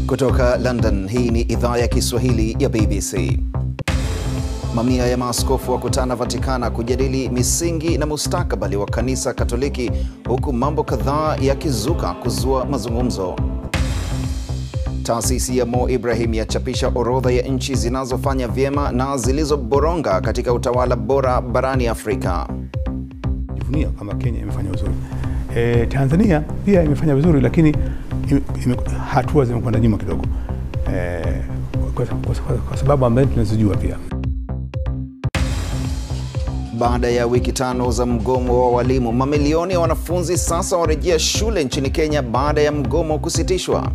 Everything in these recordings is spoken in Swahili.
Kutoka London, hii ni idhaa ya Kiswahili ya BBC. Mamia ya maaskofu wakutana Vatikana kujadili misingi na mustakabali wa kanisa Katoliki, huku mambo kadhaa yakizuka kuzua mazungumzo. Taasisi ya Mo Ibrahim yachapisha orodha ya nchi zinazofanya vyema na zilizoboronga katika utawala bora barani Afrika. Jivunia kama Kenya imefanya vizuri. Tanzania pia imefanya vizuri, lakini hatua zimekwenda nyuma kidogo. Kwa sababu ambayo tunazijua pia. Baada ya wiki 5 za mgomo wa walimu, mamilioni ya wanafunzi sasa warejea shule nchini Kenya baada ya mgomo kusitishwa.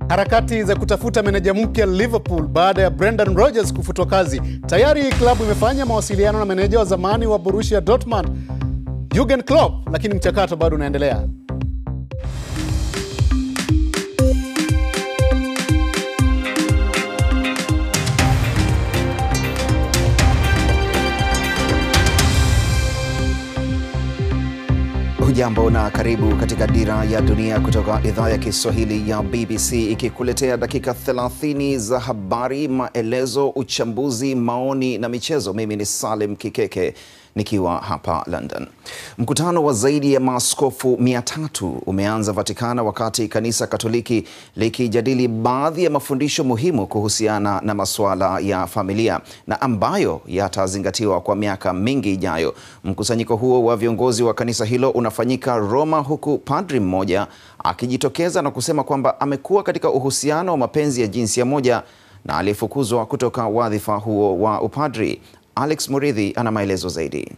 Harakati za kutafuta meneja mpya Liverpool baada ya Brendan Rodgers kufutwa kazi. Tayari klabu imefanya mawasiliano na meneja wa zamani wa Borussia Dortmund, Jurgen Klopp, lakini mchakato bado unaendelea. Hujambo na karibu katika Dira ya Dunia kutoka idhaa ya Kiswahili ya BBC, ikikuletea dakika 30 za habari, maelezo, uchambuzi, maoni na michezo. Mimi ni Salim Kikeke nikiwa hapa London. Mkutano wa zaidi ya maaskofu 300 umeanza Vatikana wakati kanisa Katoliki likijadili baadhi ya mafundisho muhimu kuhusiana na masuala ya familia na ambayo yatazingatiwa kwa miaka mingi ijayo. Mkusanyiko huo wa viongozi wa kanisa hilo unafanyika Roma, huku padri mmoja akijitokeza na kusema kwamba amekuwa katika uhusiano wa mapenzi ya jinsia moja na alifukuzwa kutoka wadhifa huo wa upadri. Alex Muridhi ana maelezo zaidi.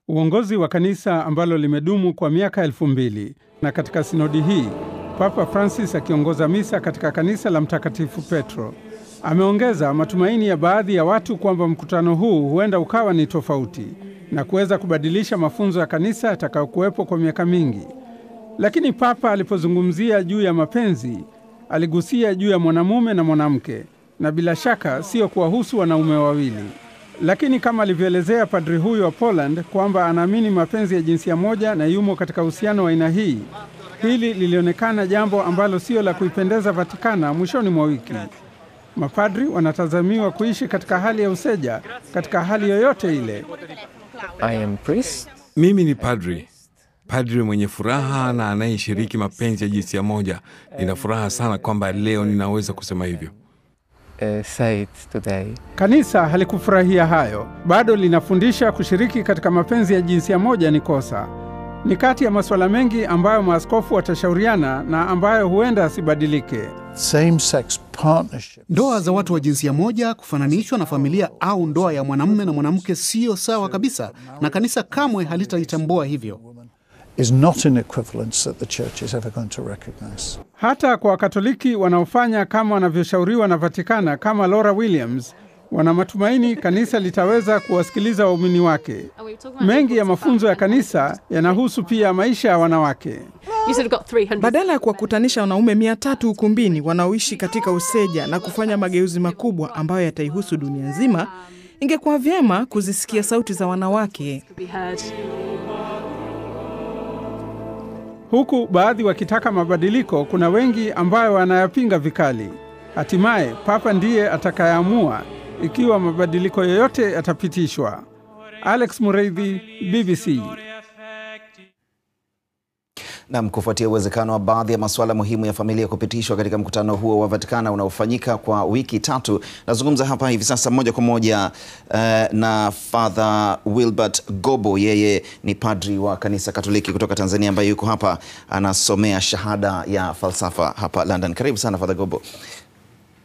Uongozi wa kanisa ambalo limedumu kwa miaka 2000, na katika sinodi hii Papa Francis akiongoza misa katika kanisa la Mtakatifu Petro ameongeza matumaini ya baadhi ya watu kwamba mkutano huu huenda ukawa ni tofauti na kuweza kubadilisha mafunzo ya kanisa yatakayokuwepo kwa miaka mingi. Lakini Papa alipozungumzia juu ya mapenzi aligusia juu ya mwanamume na mwanamke, na bila shaka sio kuwahusu wanaume wawili. Lakini kama alivyoelezea padri huyu wa Poland kwamba anaamini mapenzi ya jinsia moja na yumo katika uhusiano wa aina hii, hili lilionekana jambo ambalo sio la kuipendeza Vatikana mwishoni mwa wiki. Mapadri wanatazamiwa kuishi katika hali ya useja katika hali yoyote ile. Mimi ni padri mwenye furaha na anayeshiriki mapenzi ya jinsia moja. Nina furaha sana kwamba leo ninaweza kusema hivyo. Kanisa halikufurahia hayo. Bado linafundisha kushiriki katika mapenzi ya jinsia moja ni kosa. Ni kati ya masuala mengi ambayo maaskofu watashauriana na ambayo huenda asibadilike. Ndoa za watu wa jinsia moja kufananishwa na familia au ndoa ya mwanamume na mwanamke sio sawa kabisa, na kanisa kamwe halitalitambua hivyo. Is not an equivalence that the church is ever going to recognize. Hata kwa Wakatoliki wanaofanya kama wanavyoshauriwa na Vatikana kama Laura Williams, wana matumaini kanisa litaweza kuwasikiliza waumini wake. Mengi ya mafunzo ya kanisa yanahusu pia maisha ya wanawake. Badala ya kuwakutanisha wanaume 300 ukumbini wanaoishi katika useja na kufanya mageuzi makubwa ambayo yataihusu dunia nzima, ingekuwa vyema kuzisikia sauti za wanawake. Huku baadhi wakitaka mabadiliko, kuna wengi ambayo wanayapinga vikali. Hatimaye Papa ndiye atakayeamua ikiwa mabadiliko yoyote yatapitishwa. Alex Muridhi, BBC. Na kufuatia uwezekano wa baadhi ya masuala muhimu ya familia kupitishwa katika mkutano huo wa Vatikana unaofanyika kwa wiki 3, nazungumza hapa hivi sasa moja kwa moja na Father Wilbert Gobo. Yeye ni padri wa kanisa Katoliki kutoka Tanzania ambaye yuko hapa anasomea shahada ya falsafa hapa London. Karibu sana Father Gobo.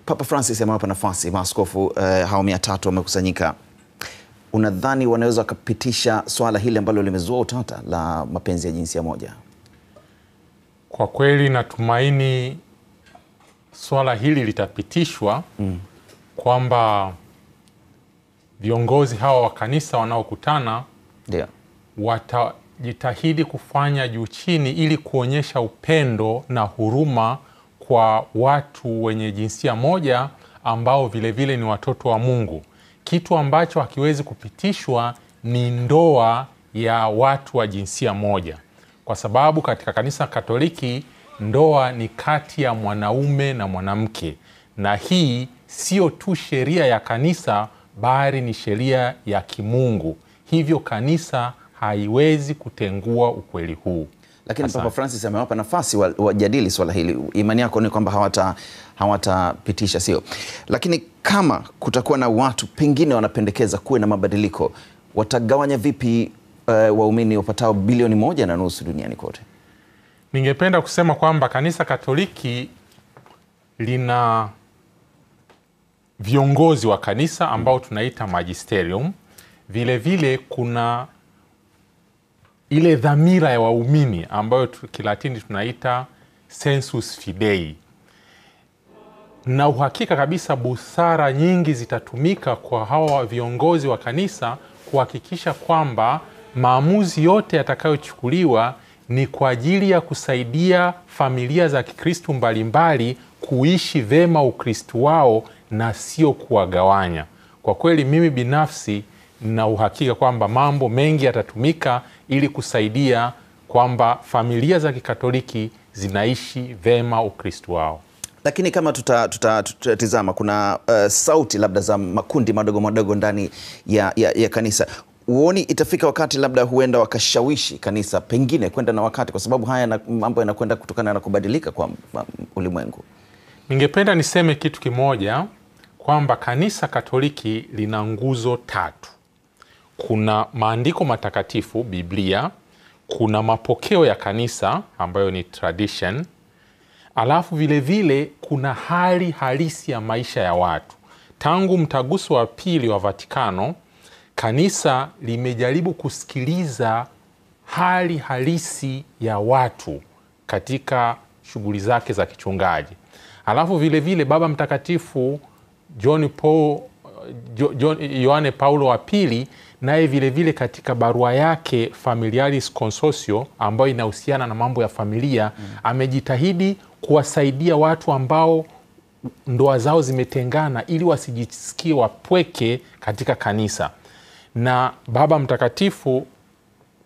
Papa Francis amewapa nafasi maaskofu hao 300 wamekusanyika. Unadhani wanaweza kupitisha swala hili ambalo limezua utata la mapenzi ya jinsia moja? Kwa kweli natumaini swala hili litapitishwa, kwamba viongozi hawa wa kanisa wanaokutana watajitahidi kufanya juu chini ili kuonyesha upendo na huruma kwa watu wenye jinsia moja ambao vile vile ni watoto wa Mungu. Kitu ambacho hakiwezi kupitishwa ni ndoa ya watu wa jinsia moja. Kwa sababu katika kanisa Katoliki ndoa ni kati ya mwanaume na mwanamke, na hii sio tu sheria ya kanisa bali ni sheria ya kimungu. Hivyo kanisa haiwezi kutengua ukweli huu. Lakini Papa Francis amewapa nafasi wajadili swala hili. Imani yako ni kwamba hawatapitisha, sio? Lakini kama kutakuwa na watu pengine wanapendekeza kuwe na mabadiliko, watagawanya vipi waumini wapatao 1.5 bilioni duniani kote? Ningependa kusema kwamba kanisa Katoliki lina viongozi wa kanisa ambao tunaita magisterium. Vile vile kuna ile dhamira ya waumini ambayo Kilatini tunaita sensus fidei. Na uhakika kabisa busara nyingi zitatumika kwa hawa viongozi wa kanisa kuhakikisha kwamba maamuzi yote yatakayochukuliwa ni kwa ajili ya kusaidia familia za Kikristo mbalimbali kuishi vema Ukristo wao na sio kuwagawanya. Kwa kweli mimi binafsi na uhakika kwamba mambo mengi yatatumika ili kusaidia kwamba familia za Kikatoliki zinaishi vema Ukristo wao. Lakini kama tutatizama kuna sauti labda za makundi madogo ndani ya kanisa, uoni itafika wakati labda huenda wakashawishi kanisa pengine kwenda na wakati, kwa sababu haya mambo yanakwenda kutokana na kubadilika kwa ulimwengu? Ningependa niseme kitu kimoja, kwamba kanisa Katoliki lina nguzo 3. Kuna maandiko matakatifu, Biblia, kuna mapokeo ya kanisa ambayo ni tradition, alafu vile vile kuna hali halisi ya maisha ya watu. Tangu mtaguso wa pili wa Vatikano, kanisa limejaribu kusikiliza hali halisi ya watu katika shughuli zake za kichungaji. Alafu vile vile Baba Mtakatifu Yohane Paulo wa pili naye vile vile katika barua yake Familiaris Consortio ambayo inahusiana na mambo ya familia, amejitahidi kuwasaidia watu ambao ndoa zao zimetengana ili wasijisikie wapweke katika kanisa. Na Baba Mtakatifu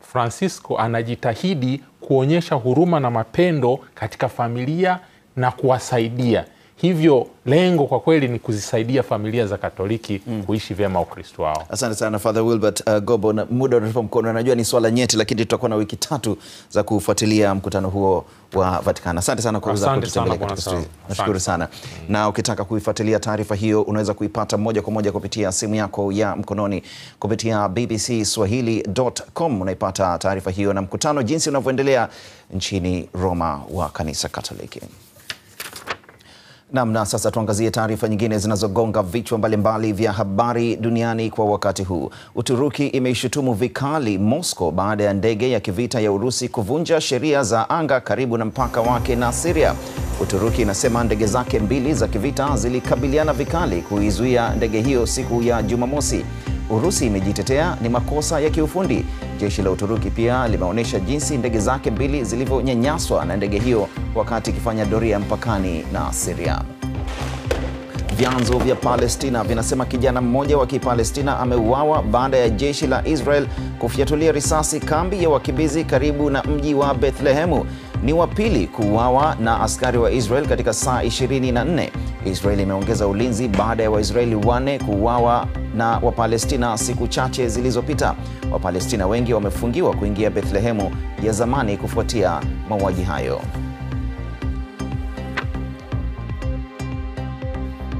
Francisco anajitahidi kuonyesha huruma na mapendo katika familia na kuwasaidia. Hivyo lengo kwa kweli ni kuzisaidia familia za Katoliki kuishi vyema Ukristo wao. Asante sana Father Wilbert Gobo, na muda unatupa mkono. Najua ni swala nyeti, lakini tutakuwa na wiki 3 za kufuatilia mkutano huo wa Vatican. Asante sana kwa kututembelea katika studio. Nashukuru sana. Na ukitaka kuifuatilia taarifa hiyo unaweza kuipata moja kwa moja kupitia simu yako ya mkononi kupitia bbcswahili.com. Unaipata taarifa hiyo na mkutano jinsi unavyoendelea nchini Roma wa kanisa Katoliki. Na sasa tuangazie taarifa nyingine zinazogonga vichwa mbalimbali vya habari duniani kwa wakati huu. Uturuki imeishutumu vikali Moscow baada ya ndege ya kivita ya Urusi kuvunja sheria za anga karibu na mpaka wake na Syria. Uturuki inasema ndege zake 2 za kivita zilikabiliana vikali kuizuia ndege hiyo siku ya Jumamosi. Urusi imejitetea ni makosa ya kiufundi. Jeshi la Uturuki pia limeonyesha jinsi ndege zake 2 zilivyonyanyaswa na ndege hiyo wakati ikifanya doria mpakani na Syria. Vyanzo vya Palestina vinasema kijana mmoja wa Kipalestina ameuawa baada ya jeshi la Israel kufyatulia risasi kambi ya wakimbizi karibu na mji wa Bethlehemu. Ni wa pili kuuawa na askari wa Israel katika saa 24. Israel imeongeza ulinzi baada ya Waisraeli 4 kuuawa na Wapalestina siku chache zilizopita. Wapalestina wengi wamefungiwa kuingia Bethlehemu ya zamani kufuatia mauaji hayo.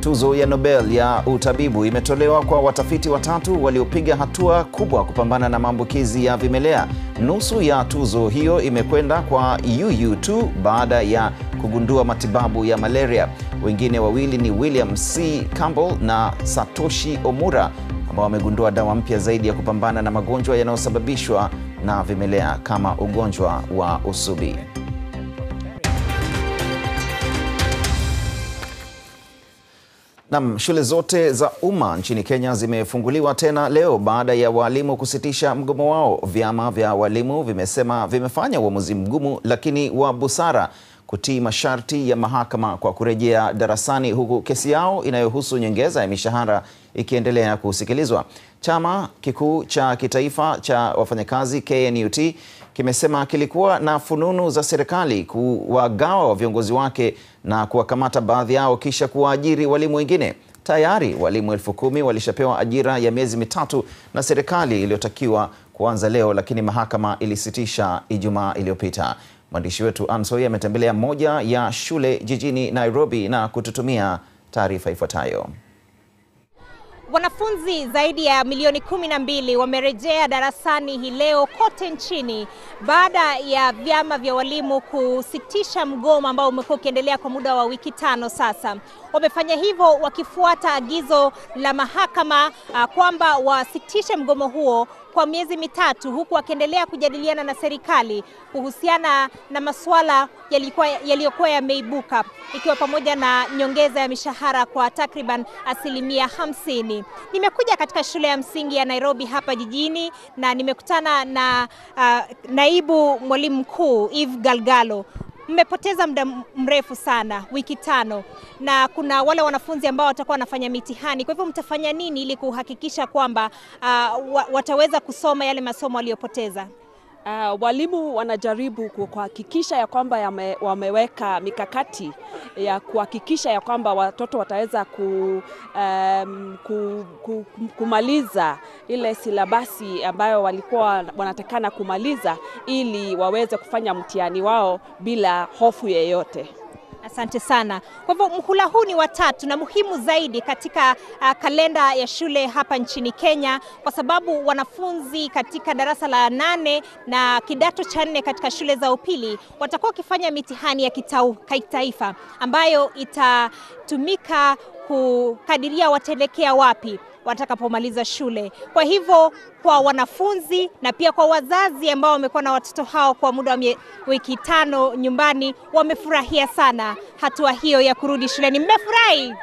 Tuzo ya Nobel ya utabibu imetolewa kwa watafiti 3 waliopiga hatua kubwa kupambana na maambukizi ya vimelea. Nusu ya tuzo hiyo imekwenda kwa UU2 baada ya kugundua matibabu ya malaria. Wengine 2 ni William C. Campbell na Satoshi Omura ambao wamegundua dawa mpya zaidi ya kupambana na magonjwa yanayosababishwa na vimelea kama ugonjwa wa usubi. Shule zote za umma nchini Kenya zimefunguliwa tena leo baada ya walimu kusitisha mgomo wao. Vyama vya walimu vimesema vimefanya uamuzi mgumu lakini wa busara kutii masharti ya mahakama kwa kurejea darasani, huku kesi yao inayohusu nyongeza ya mishahara ikiendelea kusikilizwa. Chama kikuu cha kitaifa cha wafanyakazi KNUT kimesema kilikuwa na fununu za serikali kuwagawa viongozi wake na kuwakamata baadhi yao kisha kuwaajiri walimu wengine. Tayari walimu 10,000 walishapewa ajira ya miezi mitatu na serikali iliyotakiwa kuanza leo, lakini mahakama ilisitisha Ijumaa iliyopita. Mwandishi wetu Ansoi ametembelea moja ya shule jijini Nairobi na kututumia taarifa ifuatayo. Wanafunzi zaidi ya milioni 12 wamerejea darasani hii leo kote nchini baada ya vyama vya walimu kusitisha mgomo ambao umekuwa ukiendelea kwa muda wa wiki 5 sasa. Wamefanya hivyo wakifuata agizo la mahakama kwamba wasitishe mgomo huo kwa miezi mitatu, huku wakiendelea kujadiliana na serikali kuhusiana na masuala yaliyokuwa yameibuka, ikiwa pamoja na nyongeza ya mishahara kwa takriban 50%. Nimekuja katika shule ya msingi ya Nairobi hapa jijini na nimekutana na naibu mwalimu mkuu Eve Galgalo. Mmepoteza muda mrefu sana, wiki 5, na kuna wale wanafunzi ambao watakuwa wanafanya mitihani. Kwa hivyo mtafanya nini ili kuhakikisha kwamba wataweza kusoma yale masomo waliyopoteza? Walimu wanajaribu kuhakikisha ya kwamba wameweka mikakati ya kuhakikisha ya kwamba watoto wataweza kumaliza ile silabasi ambayo walikuwa wanatakana kumaliza ili waweze kufanya mtihani wao bila hofu yeyote. Asante sana. Kwa hivyo mhula huu ni wa 3 na muhimu zaidi katika kalenda ya shule hapa nchini Kenya, kwa sababu wanafunzi katika darasa la 8 na kidato cha 4 katika shule za upili watakuwa wakifanya mitihani ya kitaifa ambayo itatumika kukadiria wataelekea wapi watakapomaliza shule. Kwa hivyo kwa wanafunzi na pia kwa wazazi ambao wamekuwa na watoto hao kwa muda wa wiki 5 nyumbani, wamefurahia sana hatua hiyo ya kurudi shuleni. Mmefurahi?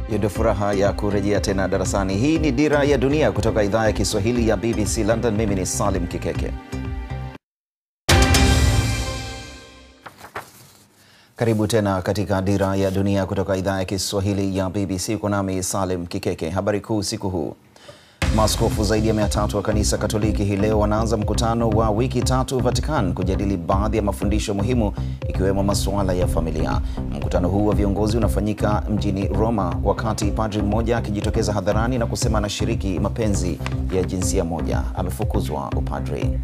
Ndio furaha ya kurejea tena darasani. Hii ni Dira ya Dunia kutoka idhaa ya Kiswahili ya BBC London. Mimi ni Salim Kikeke. Karibu tena katika Dira ya Dunia kutoka idhaa ya Kiswahili ya BBC. Uko nami Salim Kikeke. Habari kuu siku huu. Maaskofu zaidi ya 300 wa kanisa Katoliki hii leo wanaanza mkutano wa wiki 3 Vatican kujadili baadhi ya mafundisho muhimu ikiwemo masuala ya familia. Mkutano huu wa viongozi unafanyika mjini Roma wakati padri mmoja akijitokeza hadharani na kusema anashiriki mapenzi ya jinsia moja amefukuzwa upadri.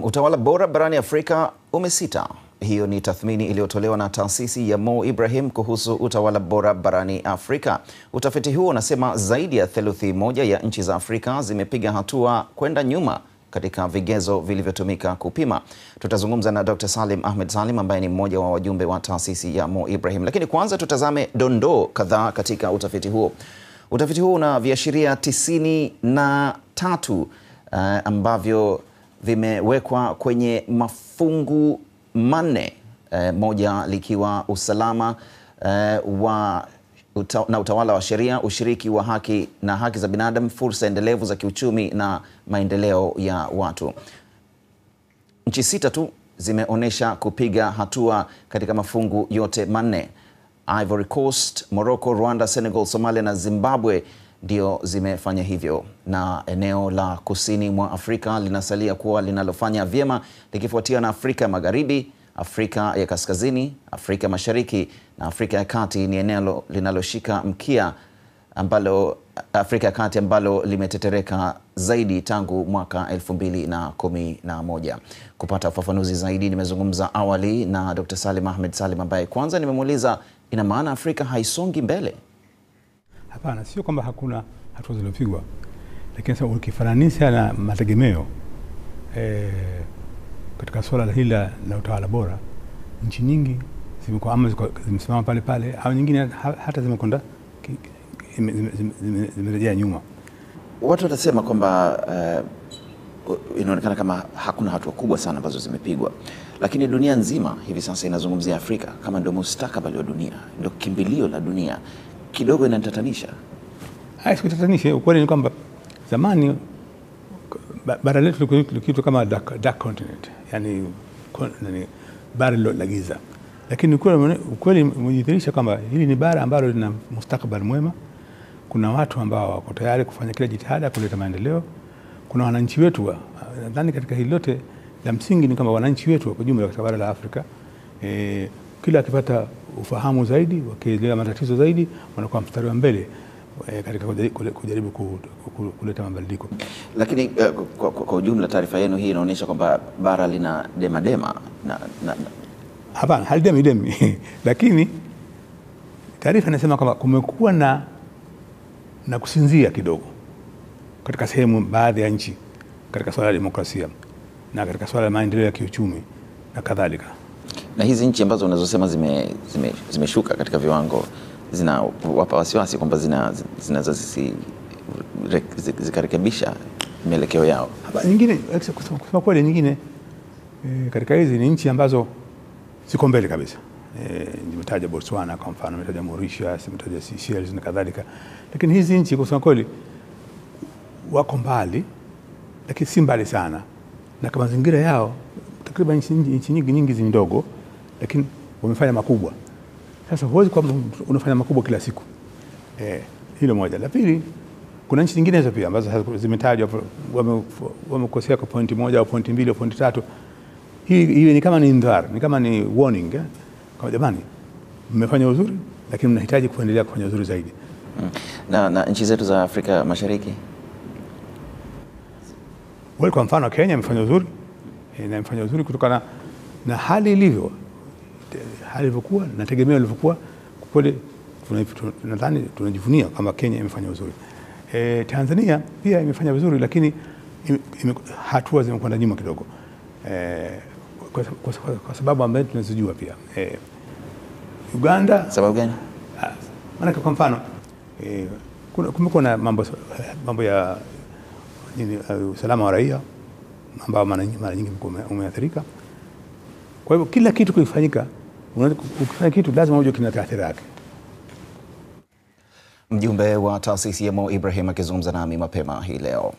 Utawala bora barani Afrika umesita. Hiyo ni tathmini iliyotolewa na taasisi ya Mo Ibrahim kuhusu utawala bora barani Afrika. Utafiti huo unasema zaidi ya theluthi moja ya nchi za Afrika zimepiga hatua kwenda nyuma katika vigezo vilivyotumika kupima. Tutazungumza na Dr. Salim Ahmed Salim ambaye ni mmoja wa wajumbe wa taasisi ya Mo Ibrahim. Lakini kwanza tutazame dondoo kadhaa katika utafiti huo. Utafiti huo una viashiria 93 ambavyo vimewekwa kwenye mafungu 4, moja likiwa usalama na utawala wa sheria, ushiriki wa haki na haki za binadamu, fursa endelevu za kiuchumi na maendeleo ya watu. Nchi 6 tu zimeonyesha kupiga hatua katika mafungu yote 4. Ivory Coast, Morocco, Rwanda, Senegal, Somalia na Zimbabwe ndio zimefanya hivyo, na eneo la kusini mwa Afrika linasalia kuwa linalofanya vyema likifuatia na Afrika ya Magharibi, Afrika ya Kaskazini, Afrika Mashariki na Afrika ya Kati ni eneo linaloshika mkia ambalo Afrika ya Kati ambalo limetetereka zaidi tangu mwaka 2011. Kupata ufafanuzi zaidi nimezungumza awali na Dr. Salim Ahmed Salim ambaye kwanza nimemuuliza ina maana Afrika haisongi mbele. Hapana, sio kwamba hakuna hatua zilizopigwa, lakini sasa ukifananisha na mategemeo katika swala hili la utawala bora, nchi nyingi zimekuwa ama zimesimama pale pale au nyingine hata zimekonda zimerejea nyuma. Watu watasema kwamba inaonekana kama hakuna hatua kubwa sana ambazo zimepigwa, lakini dunia nzima hivi sasa inazungumzia Afrika kama ndio mustakabali wa dunia, ndio kimbilio la dunia. Kidogo inanitatanisha. Sikutatanisha, ukweli ni kwamba zamani bara letu lilikuwa kama dark continent, yani bara la giza. lakini ukweli umejidhihirisha kwamba hili ni bara ambalo lina mustakabali mwema. Kuna watu ambao wako tayari kufanya kila jitihada kuleta maendeleo. Kuna wananchi wetu, nadhani katika hili lote la msingi ni kwamba wananchi wetu kwa jumla katika bara la Afrika kila akipata ufahamu zaidi, wakielewa matatizo zaidi, wanakuwa mstari wa mbele katika kujaribu kuleta mabadiliko. Lakini kwa ujumla taarifa yenu hii inaonyesha kwamba bara lina demadema Hapana, halidemi lakini taarifa inasema kwamba kumekuwa na kusinzia kidogo katika sehemu baadhi ya nchi katika swala la demokrasia na katika swala la maendeleo ya kiuchumi na kadhalika. Na hizi nchi ambazo unazosema zimeshuka katika viwango zinawapa wasiwasi kwamba zinaweza zikarekebisha mielekeo yao. Nyingine kusema kweli, nyingine katika hizi ni nchi ambazo ziko mbele kabisa. Nimetaja Botswana kwa mfano, nimetaja Mauritius, nimetaja Seychelles na kadhalika. Lakini hizi nchi kusema kweli wako mbali, lakini si mbali sana. Na kama mazingira yao takriban nchi nyingi ndogo, lakini wamefanya makubwa. Sasa huwezi kwamba unafanya makubwa kila siku. Hilo moja. La pili, kuna nchi nyingine hizo pia ambazo zimetajwa wamekosea kwa pointi moja au pointi mbili au pointi tatu. Hii ni kama ni indhar, ni kama ni warning. Kwa jamani, mmefanya uzuri lakini mnahitaji kuendelea kufanya uzuri zaidi. Na nchi zetu za Afrika Mashariki? Wale kwa mfano Kenya imefanya uzuri. Na imefanya uzuri kutokana na hali ilivyo. Hali ilivyokuwa na tegemeo lilivyokuwa, kweli nadhani tunajivunia kama Kenya imefanya uzuri. Tanzania pia imefanya vizuri, lakini hatua zimekwenda nyuma kidogo. Kwa sababu ambayo tunazijua pia. Uganda, sababu gani? Maana kwa mfano kumekuwa na mambo ya usalama wa raia ambao mara nyingi umeathirika. Kwa hivyo kila kitu kifanyika, ukifanya kitu lazima uje kina taathira yake. Mjumbe wa taasisi ya Mo Ibrahim akizungumza nami mapema hii leo.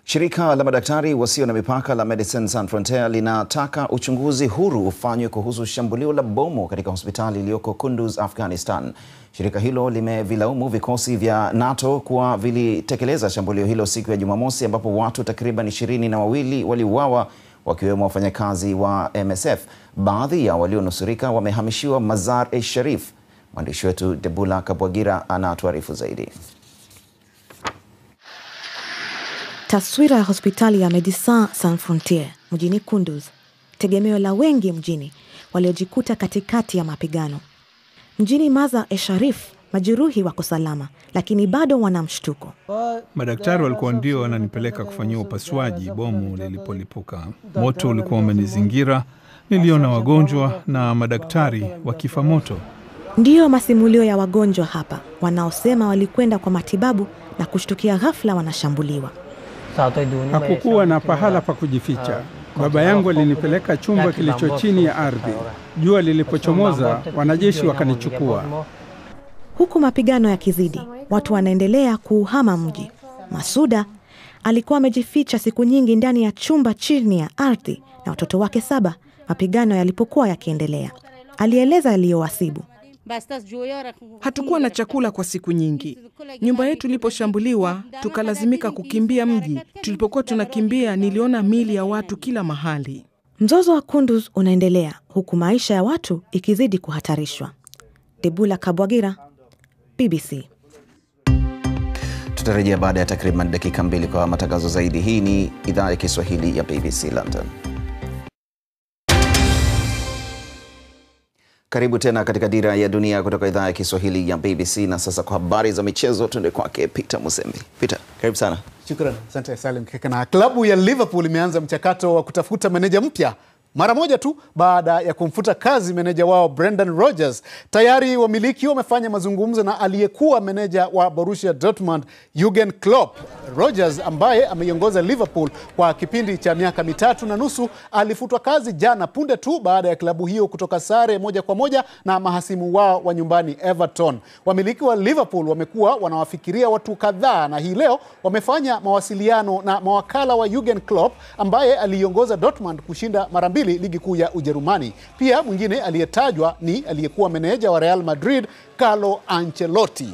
Shirika la madaktari wasio na mipaka la Medecins Sans Frontieres linataka uchunguzi huru ufanywe kuhusu shambulio la bomu katika hospitali iliyoko Kunduz, Afghanistan. Shirika hilo limevilaumu vikosi vya NATO kuwa vilitekeleza shambulio hilo siku ya Jumamosi, ambapo watu takriban 22 waliuawa, wakiwemo wafanyakazi wa MSF. Baadhi ya walionusurika wamehamishiwa Mazar-e-Sharif. Mwandishi wetu Debula Kabwagira anatuarifu zaidi. Taswira ya hospitali ya Medecins Sans Frontieres mjini Kunduz, tegemeo la wengi mjini waliojikuta katikati ya mapigano. Mjini Mazar-e-Sharif, majeruhi wako salama, lakini bado wana mshtuko. Madaktari walikuwa ndio wananipeleka kufanyia upasuaji bomu lilipolipuka. Moto ulikuwa umenizingira, niliona wagonjwa na madaktari wakifa moto. Ndiyo masimulio ya wagonjwa hapa, wanaosema walikwenda kwa matibabu na kushtukia ghafla wanashambuliwa. Hakukuwa na pahala pa kujificha. Baba yangu alinipeleka chumba kilicho chini ya ardhi. Jua lilipochomoza, wanajeshi wakanichukua. Huku mapigano yakizidi, watu wanaendelea kuuhama mji. Masuda alikuwa amejificha siku nyingi ndani ya chumba chini ya ardhi na watoto wake 7 mapigano yalipokuwa yakiendelea. Alieleza aliyowasibu. Hatukuwa na chakula kwa siku nyingi. Nyumba yetu iliposhambuliwa, tukalazimika kukimbia mji. Tulipokuwa tunakimbia, niliona miili ya watu kila mahali. Mzozo wa Kunduz unaendelea huku maisha ya watu ikizidi kuhatarishwa. Debula Kabwagira, BBC. Tutarejea baada ya takriban dakika 2 kwa matangazo zaidi. Hii ni idhaa ya Kiswahili ya BBC London. Karibu tena katika Dira ya Dunia kutoka idhaa ya Kiswahili ya BBC, na sasa kwa habari za michezo tuende kwake Peter Musembi. Peter, karibu sana. Shukrani. Asante Salim Keke. Na klabu ya Liverpool imeanza mchakato wa kutafuta meneja mpya mara moja tu baada ya kumfuta kazi meneja wao Brendan Rodgers. Tayari wamiliki wamefanya mazungumzo na aliyekuwa meneja wa Borussia Dortmund Jurgen Klopp. Rodgers ambaye ameiongoza Liverpool kwa kipindi cha miaka 3.5 alifutwa kazi jana punde tu baada ya klabu hiyo kutoka sare 1-1 na mahasimu wao wa nyumbani Everton. Wamiliki wa Liverpool wamekuwa wanawafikiria watu kadhaa, na hii leo wamefanya mawasiliano na mawakala wa Jurgen Klopp ambaye aliongoza Dortmund kushinda mara 2 pili ligi kuu ya Ujerumani. Pia mwingine aliyetajwa ni aliyekuwa meneja wa Real Madrid Carlo Ancelotti.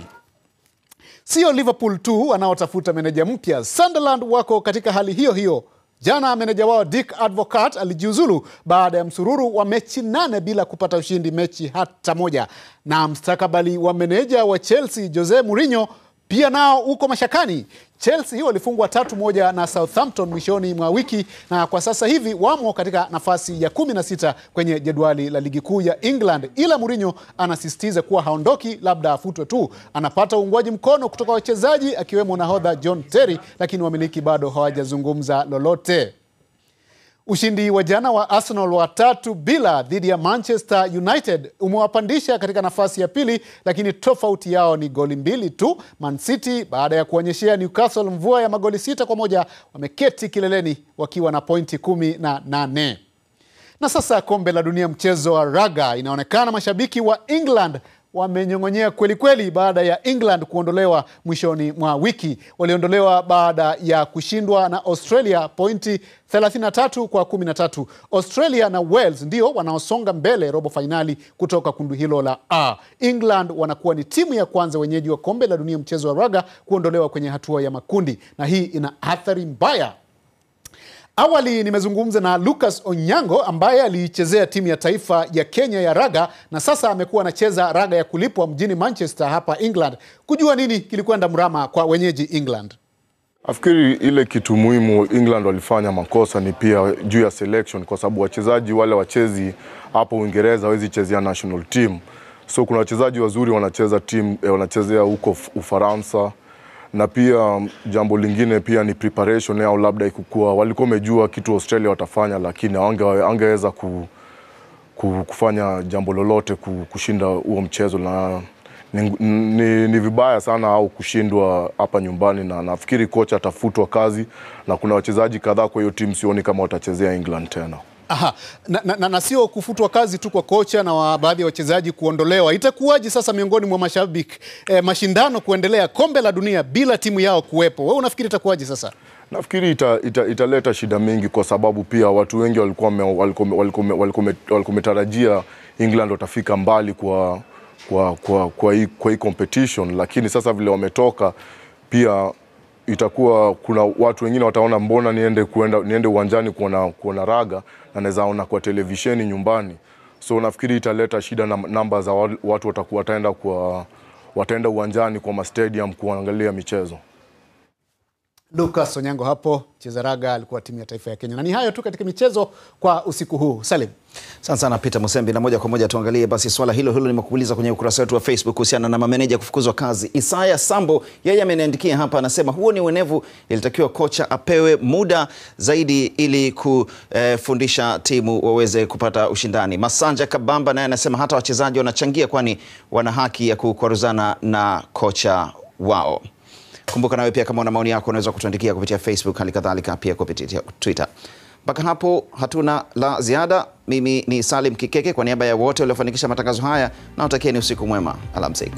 Sio Liverpool tu wanaotafuta meneja mpya. Sunderland wako katika hali hiyo hiyo. Jana meneja wao Dick Advocaat alijiuzulu baada ya msururu wa mechi 8 bila kupata ushindi mechi hata moja. Na mstakabali wa meneja wa Chelsea Jose Mourinho pia nao uko mashakani. Chelsea walifungwa 3-1 na Southampton mwishoni mwa wiki na kwa sasa hivi wamo katika nafasi ya 16 kwenye jedwali la ligi kuu ya England. Ila Mourinho anasisitiza kuwa haondoki labda afutwe tu. Anapata uungwaji mkono kutoka wachezaji akiwemo nahodha John Terry, lakini wamiliki bado hawajazungumza lolote. Ushindi wa jana wa Arsenal wa 3-0 dhidi ya Manchester United umewapandisha katika nafasi ya pili, lakini tofauti yao ni goli 2 tu. Man City baada ya kuonyeshea Newcastle mvua ya magoli 6-1 wameketi kileleni wakiwa na pointi 18. Na sasa kombe la dunia mchezo wa raga, inaonekana mashabiki wa England wamenyong'onyea kweli kweli baada ya England kuondolewa mwishoni mwa wiki. Waliondolewa baada ya kushindwa na Australia pointi 33-13. Australia na Wales ndio wanaosonga mbele robo finali kutoka kundi hilo la A. England wanakuwa ni timu ya kwanza wenyeji wa kombe la dunia mchezo wa raga kuondolewa kwenye hatua ya makundi, na hii ina athari mbaya. Awali nimezungumza na Lucas Onyango ambaye aliichezea timu ya taifa ya Kenya ya raga na sasa amekuwa anacheza raga ya kulipwa mjini Manchester hapa England, kujua nini kilikwenda mrama kwa wenyeji England. Nafikiri ile kitu muhimu England walifanya makosa ni pia juu ya selection, kwa sababu wachezaji wale wachezi hapo Uingereza hawezi chezea national team. So kuna wachezaji wazuri wanacheza team wanachezea huko Ufaransa. Na pia jambo lingine pia ni preparation yao, labda ikukua walikuwa wamejua kitu Australia watafanya, lakini angeweza kufanya jambo lolote kushinda huo mchezo, na ni vibaya sana au kushindwa hapa nyumbani, na nafikiri kocha atafutwa kazi na kuna wachezaji kadhaa kwa hiyo timu sioni kama watachezea England tena. Aha, na sio kufutwa kazi tu kwa kocha na baadhi ya wachezaji kuondolewa. Itakuwaje sasa miongoni mwa mashabiki mashindano kuendelea, kombe la dunia bila timu yao kuwepo? Wewe unafikiri itakuwaje sasa? Nafikiri italeta shida mingi, kwa sababu pia watu wengi walikuwa wametarajia England watafika mbali kwa hii competition, lakini sasa vile wametoka pia itakuwa kuna watu wengine wataona mbona niende uwanjani kuona raga na naweza ona kwa televisheni nyumbani. So nafikiri italeta shida na namba za watu wataenda uwanjani kwa stadium kuangalia michezo. Lucas Onyango hapo, cheza raga, alikuwa timu ya taifa ya Kenya. Na ni hayo tu katika michezo kwa usiku huu. Salim. Sana Peter Musembi, na moja kwa moja tuangalie basi swala hilo nimekuuliza kwenye ukurasa wetu wa Facebook kuhusiana na mameneja kufukuzwa kazi. Isaya Sambo yeye ameniandikia hapa, anasema huo ni uonevu, ilitakiwa kocha apewe muda zaidi ili kufundisha timu waweze kupata ushindani. Masanja Kabamba naye anasema hata wachezaji wanachangia, kwani wana haki ya kukwaruzana na kocha wao. Kumbuka nawe pia kama una maoni yako unaweza kutuandikia kupitia Facebook, hali kadhalika pia kupitia Twitter. Mpaka hapo hatuna la ziada. Mimi ni Salim Kikeke kwa niaba ya wote waliofanikisha matangazo haya, na utakieni usiku mwema. Alamsik.